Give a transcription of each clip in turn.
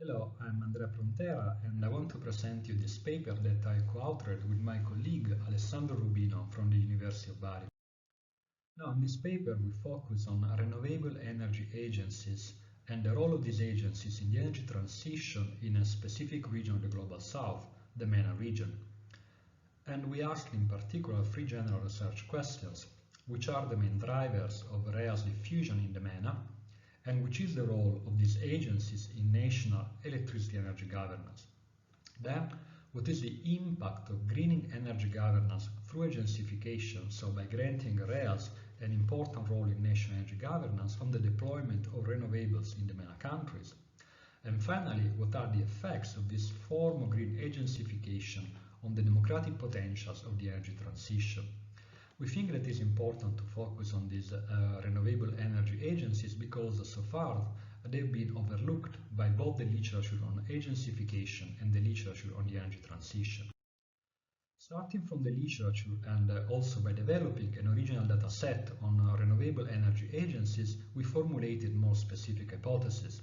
Hello, I'm Andrea Prontera and I want to present you this paper that I co-authored with my colleague Alessandro Rubino from the University of Bari. Now, in this paper we focus on renewable energy agencies and the role of these agencies in the energy transition in a specific region of the Global South, the MENA region. And we asked in particular three general research questions, which are the main drivers of REAs diffusion in the MENA, and which is the role of these agencies in national electricity energy governance. Then, what is the impact of greening energy governance through agencification, so by granting REAs an important role in national energy governance on the deployment of renewables in the MENA countries? And finally, what are the effects of this form of green agencification on the democratic potentials of the energy transition? We think that it is important to focus on these renewable energy agencies because so far they've been overlooked by both the literature on agencification and the literature on the energy transition. Starting from the literature and also by developing an original data set on renewable energy agencies, we formulated more specific hypotheses.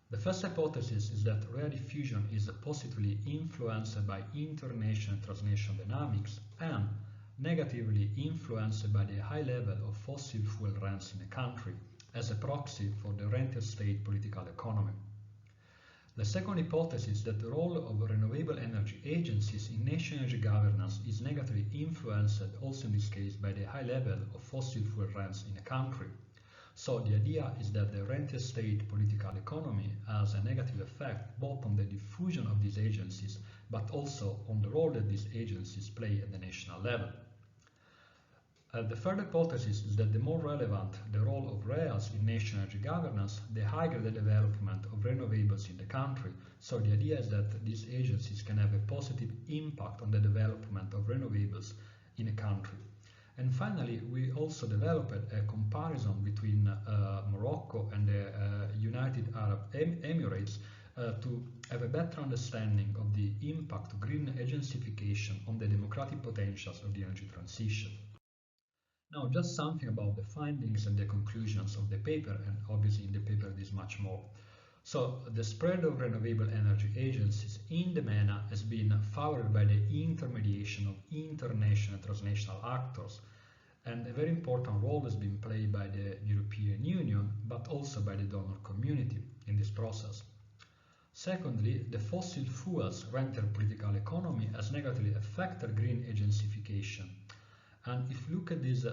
The first hypothesis is that REA diffusion is positively influenced by international and transnational dynamics and negatively influenced by the high level of fossil fuel rents in a country as a proxy for the rentier state political economy. The second hypothesis is that the role of renewable energy agencies in national energy governance is negatively influenced also in this case by the high level of fossil fuel rents in a country. So the idea is that the rentier state political economy has a negative effect both on the diffusion of these agencies but also on the role that these agencies play at the national level. The third hypothesis is that the more relevant the role of REAs in national energy governance, the higher the development of renewables in the country. So the idea is that these agencies can have a positive impact on the development of renewables in a country. And finally, we also developed a comparison between Morocco and the United Arab Emirates to have a better understanding of the impact of green agencification on the democratic potentials of the energy transition. Now, just something about the findings and the conclusions of the paper, and obviously in the paper there's much more. So, the spread of renewable energy agencies in the MENA has been favored by the intermediation of international and transnational actors, and a very important role has been played by the European Union, but also by the donor community in this process. Secondly, the fossil fuels rentier political economy has negatively affected green agencification. And if you look at this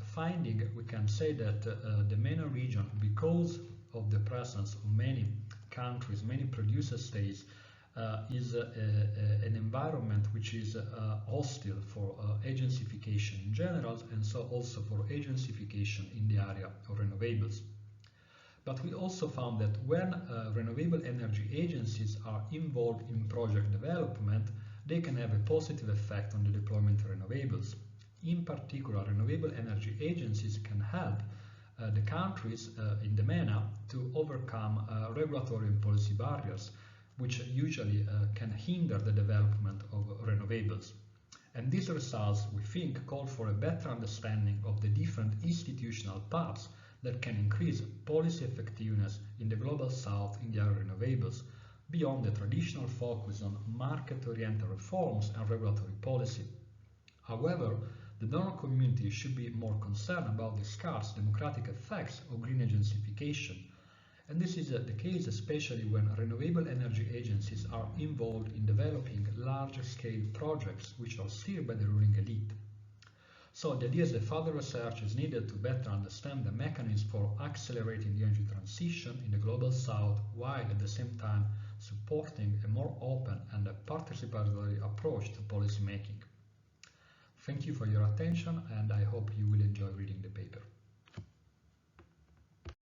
finding, we can say that the MENA region, because of the presence of many countries, many producer states, is an environment which is hostile for agencification in general, and so also for agencification in the area of renewables. But we also found that when renewable energy agencies are involved in project development, they can have a positive effect on the deployment of renewables. In particular, renewable energy agencies can help the countries in the MENA to overcome regulatory and policy barriers, which usually can hinder the development of renewables. And these results, we think, call for a better understanding of the different institutional paths that can increase policy effectiveness in the Global South in the area of renewables, beyond the traditional focus on market-oriented reforms and regulatory policy. However, the donor community should be more concerned about the scarce democratic effects of green agencification, and this is the case especially when renewable energy agencies are involved in developing large-scale projects which are steered by the ruling elite. So the idea is that further research is needed to better understand the mechanisms for accelerating the energy transition in the Global South, while at the same time supporting a more open and a participatory approach to policy making. Thank you for your attention, and I hope you will enjoy reading the paper.